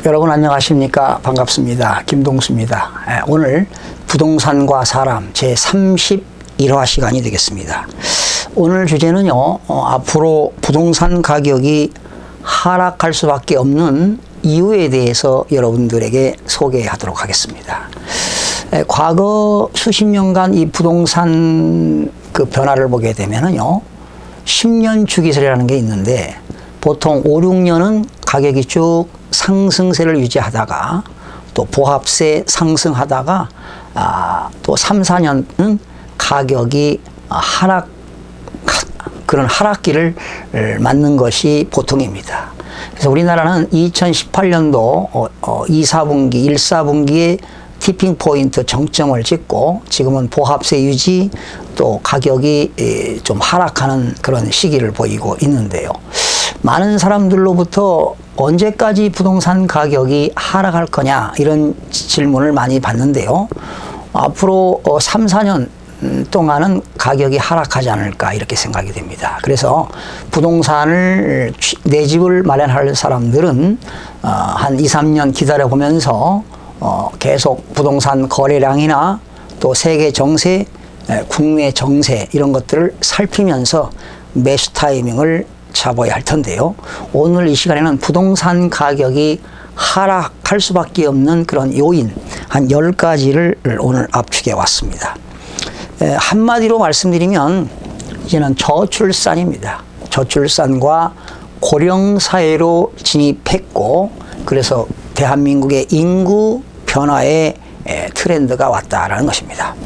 여러분 안녕하십니까? 반갑습니다. 김동수입니다. 오늘 부동산과 사람 제 31화 시간이 되겠습니다. 오늘 주제는요, 앞으로 부동산 가격이 하락할 수밖에 없는 이유에 대해서 여러분들에게 소개하도록 하겠습니다. 과거 수십 년간 이 부동산 그 변화를 보게 되면은요, 10년 주기세라는 게 있는데 보통 5, 6년은 가격이 쭉 상승세를 유지하다가 또 보합세 상승하다가 또 3, 4년은 가격이 그런 하락기를 맞는 것이 보통입니다. 그래서 우리나라는 2018년도 2, 4분기, 1, 4분기에 티핑 포인트 정점을 찍고 지금은 보합세 유지 또 가격이 좀 하락하는 그런 시기를 보이고 있는데요. 많은 사람들로부터 언제까지 부동산 가격이 하락할 거냐 이런 질문을 많이 받는데요. 앞으로 3, 4년 동안은 가격이 하락하지 않을까 이렇게 생각이 됩니다. 그래서 부동산을 내 집을 마련할 사람들은 한 2, 3년 기다려보면서 계속 부동산 거래량이나 또 세계 정세, 국내 정세 이런 것들을 살피면서 매수 타이밍을 잡아야 할 텐데요. 오늘 이 시간에는 부동산 가격이 하락할 수밖에 없는 그런 요인 한 10가지를 오늘 압축해 왔습니다. 한마디로 말씀드리면 이제는 저출산입니다. 저출산과 고령사회로 진입했고 그래서 대한민국의 인구 변화의 트렌드가 왔다라는 것입니다.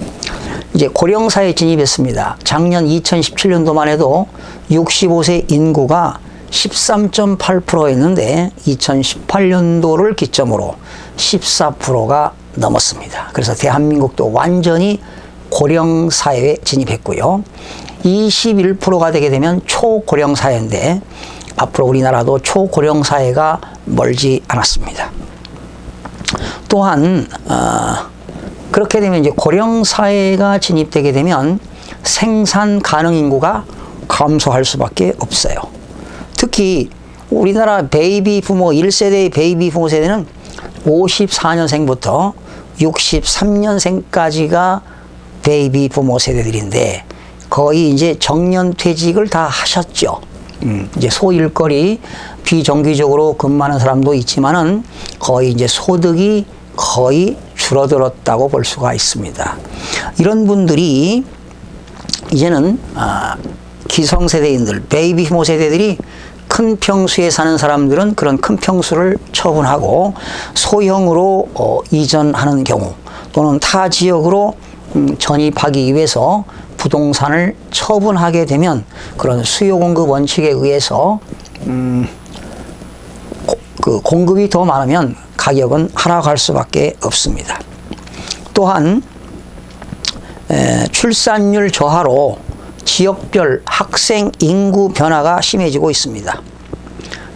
이제 고령사회에 진입했습니다. 작년 2017년도만 해도 65세 인구가 13.8%였는데 2018년도를 기점으로 14%가 넘었습니다. 그래서 대한민국도 완전히 고령사회에 진입했고요. 21%가 되게 되면 초고령사회인데 앞으로 우리나라도 초고령사회가 멀지 않았습니다. 또한 그렇게 되면 이제 고령사회가 진입되게 되면 생산 가능 인구가 감소할 수밖에 없어요. 특히 우리나라 베이비 부모 1세대의 베이비 부모 세대는 54년생부터 63년생까지가 베이비 부모 세대들인데 거의 이제 정년퇴직을 다 하셨죠. 이제 소일거리 비정규직으로 근무하는 사람도 있지만은 거의 이제 소득이 거의 줄어들었다고 볼 수가 있습니다. 이런 분들이 이제는 기성세대인들, 베이비 부모 세대들이 큰 평수에 사는 사람들은 그런 큰 평수를 처분하고 소형으로 이전하는 경우 또는 타 지역으로 전입하기 위해서 부동산을 처분하게 되면 그런 수요 공급 원칙에 의해서 그 공급이 더 많으면 가격은 하락할 수밖에 없습니다. 또한 출산율 저하로 지역별 학생 인구 변화가 심해지고 있습니다.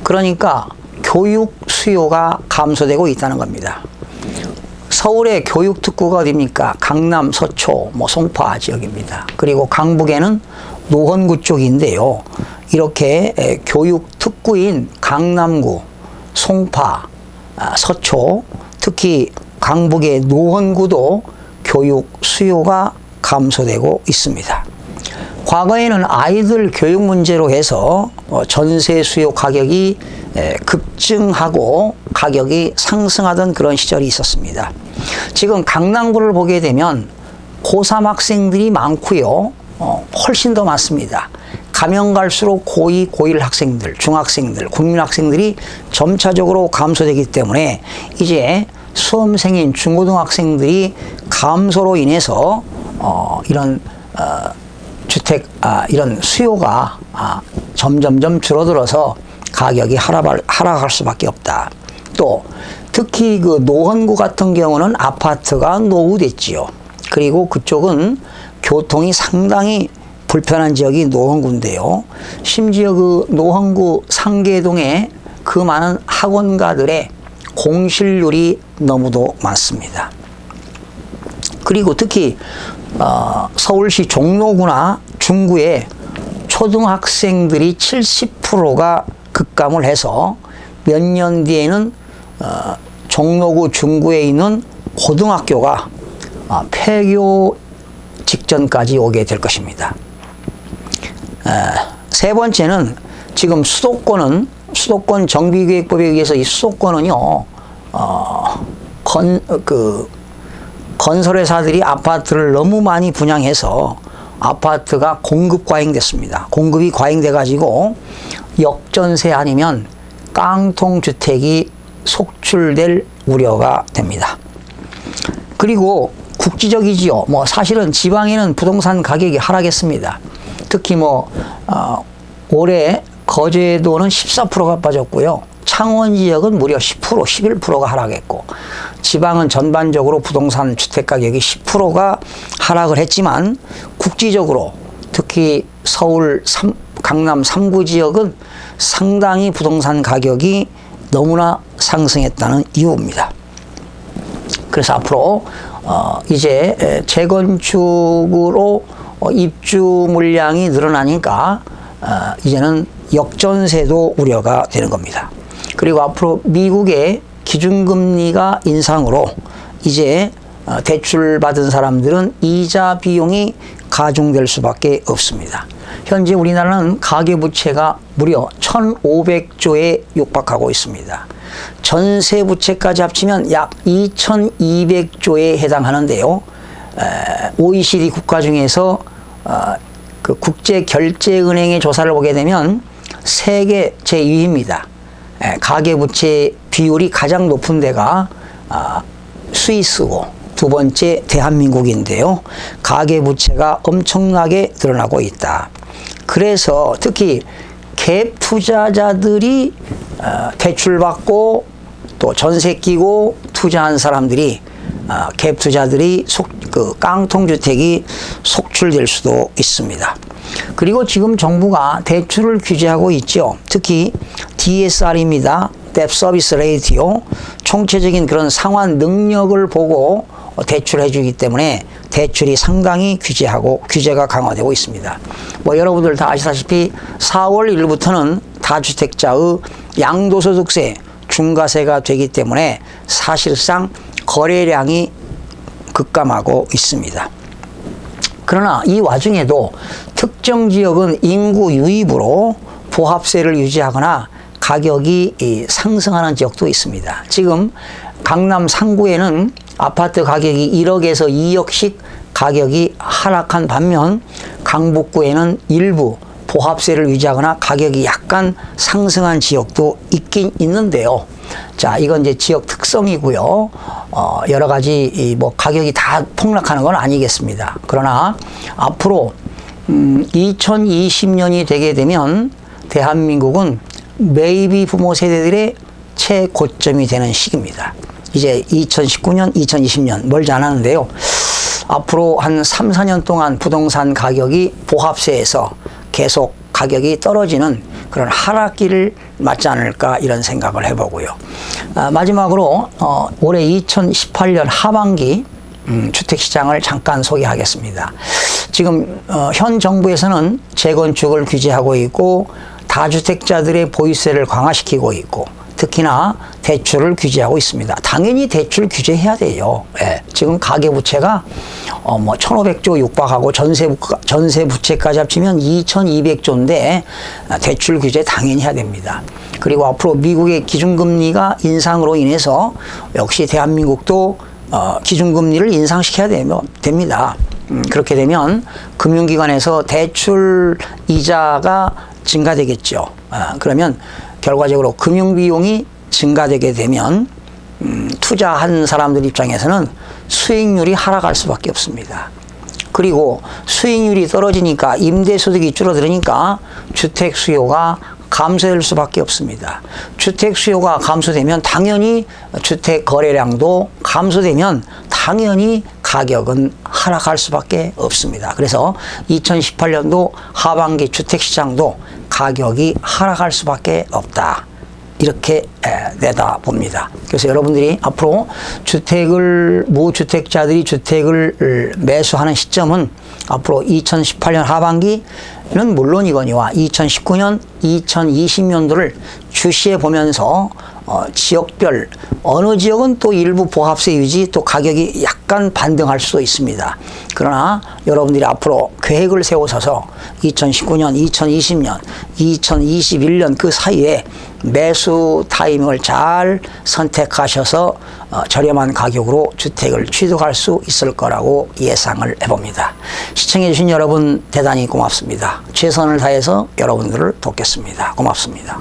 그러니까 교육 수요가 감소되고 있다는 겁니다. 서울의 교육 특구가 어디입니까? 강남, 서초, 송파 지역입니다. 그리고 강북에는 노원구 쪽인데요. 이렇게 교육 특구인 강남구, 송파, 서초, 특히 강북의 노원구도 교육 수요가 감소되고 있습니다. 과거에는 아이들 교육 문제로 해서 전세 수요 가격이 급증하고 가격이 상승하던 그런 시절이 있었습니다. 지금 강남구를 보게 되면 고3 학생들이 많고요. 훨씬 더 많습니다. 가면 갈수록 고2, 고1 학생들, 중학생들, 국민학생들이 점차적으로 감소되기 때문에 이제 수험생인 중고등학생들이 감소로 인해서 이런 주택 이런 수요가 점점점 줄어들어서 가격이 하락할 수밖에 없다. 또 특히 그 노원구 같은 경우는 아파트가 노후됐지요. 그리고 그쪽은 교통이 상당히 불편한 지역이 노원구인데요. 심지어 그 노원구 상계동에 그 많은 학원가들의 공실률이 너무도 많습니다. 그리고 특히 서울시 종로구나 중구에 초등학생들이 70%가 급감을 해서 몇 년 뒤에는 종로구 중구에 있는 고등학교가 폐교 직전까지 오게 될 것입니다. 세 번째는 지금 수도권 정비계획법에 의해서 이 수도권은요, 건설회사들이 아파트를 너무 많이 분양해서 아파트가 공급 과잉됐습니다. 공급이 과잉돼가지고 역전세 아니면 깡통주택이 속출될 우려가 됩니다. 그리고 국지적이지요. 뭐 사실은 지방에는 부동산 가격이 하락했습니다. 특히 올해 거제도는 14%가 빠졌고요. 창원 지역은 무려 10%, 11%가 하락했고, 지방은 전반적으로 부동산 주택 가격이 10%가 하락을 했지만, 국지적으로 특히 서울, 강남 3구 지역은 상당히 부동산 가격이 너무나 상승했다는 이유입니다. 그래서 앞으로 이제 재건축으로 입주 물량이 늘어나니까 이제는 역전세도 우려가 되는 겁니다. 그리고 앞으로 미국의 기준금리가 인상으로 이제 대출 받은 사람들은 이자 비용이 가중될 수밖에 없습니다. 현재 우리나라는 가계부채가 무려 1,500조에 육박하고 있습니다. 전세부채까지 합치면 약 2,200조에 해당하는데요. OECD 국가 중에서 그 국제결제은행의 조사를 보게 되면 세계 제2위입니다. 가계부채 비율이 가장 높은 데가 스위스고 두 번째 대한민국인데요. 가계부채가 엄청나게 늘어나고 있다. 그래서 특히 갭 투자자들이 대출받고 또 전세 끼고 투자한 사람들이 갭 투자들이 깡통주택이 속출될 수도 있습니다. 그리고 지금 정부가 대출을 규제하고 있죠. 특히 DSR입니다. Debt Service Ratio, 총체적인 그런 상환 능력을 보고 대출해 주기 때문에 대출이 상당히 규제가 강화되고 있습니다. 여러분들 다 아시다시피 4월 1일부터는 다주택자의 양도소득세 중과세가 되기 때문에 사실상 거래량이 급감하고 있습니다. 그러나 이 와중에도 특정 지역은 인구 유입으로 보합세를 유지하거나 가격이 상승하는 지역도 있습니다. 지금 강남 상구에는 아파트 가격이 1억에서 2억씩 가격이 하락한 반면 강북구에는 일부 보합세를 유지하거나 가격이 약간 상승한 지역도 있긴 있는데요. 자, 이건 이제 지역 특성이고요. 여러 가지 가격이 다 폭락하는 건 아니겠습니다. 그러나 앞으로 2020년이 되게 되면 대한민국은 베이비 부모 세대들의 최고점이 되는 시기입니다. 이제 2019년, 2020년 멀지 않았는데요. 앞으로 한 3, 4년 동안 부동산 가격이 보합세에서 계속 가격이 떨어지는 그런 하락기를 맞지 않을까 이런 생각을 해보고요. 마지막으로 올해 2018년 하반기 주택시장을 잠깐 소개하겠습니다. 지금 현 정부에서는 재건축을 규제하고 있고 다주택자들의 보유세를 강화시키고 있고 특히나 대출을 규제하고 있습니다. 당연히 대출 규제해야 돼요. 예. 지금 가계부채가 1,500조 육박하고 전세 부채까지 합치면 2,200조인데 대출 규제 당연히 해야 됩니다. 그리고 앞으로 미국의 기준금리가 인상으로 인해서 역시 대한민국도 기준금리를 인상시켜야 됩니다. 그렇게 되면 금융기관에서 대출 이자가 증가되겠죠. 그러면 결과적으로 금융비용이 증가되게 되면 투자한 사람들 입장에서는 수익률이 하락할 수밖에 없습니다. 그리고 수익률이 떨어지니까 임대소득이 줄어들으니까 주택 수요가 감소될 수밖에 없습니다. 주택 수요가 감소되면 당연히 주택 거래량도 감소되면 당연히 가격은 하락할 수밖에 없습니다. 그래서 2018년도 하반기 주택시장도 가격이 하락할 수밖에 없다. 이렇게 내다봅니다. 그래서 여러분들이 앞으로 무주택자들이 주택을 매수하는 시점은 앞으로 2018년 하반기는 물론이거니와 2019년, 2020년도를 주시해 보면서 지역별 어느 지역은 또 일부 보합세 유지, 또 가격이 약간 반등할 수도 있습니다. 그러나 여러분들이 앞으로 계획을 세우셔서 2019년, 2020년, 2021년 그 사이에 매수 타이밍을 잘 선택하셔서 저렴한 가격으로 주택을 취득할 수 있을 거라고 예상을 해봅니다. 시청해 주신 여러분 대단히 고맙습니다. 최선을 다해서 여러분들을 돕겠습니다. 고맙습니다.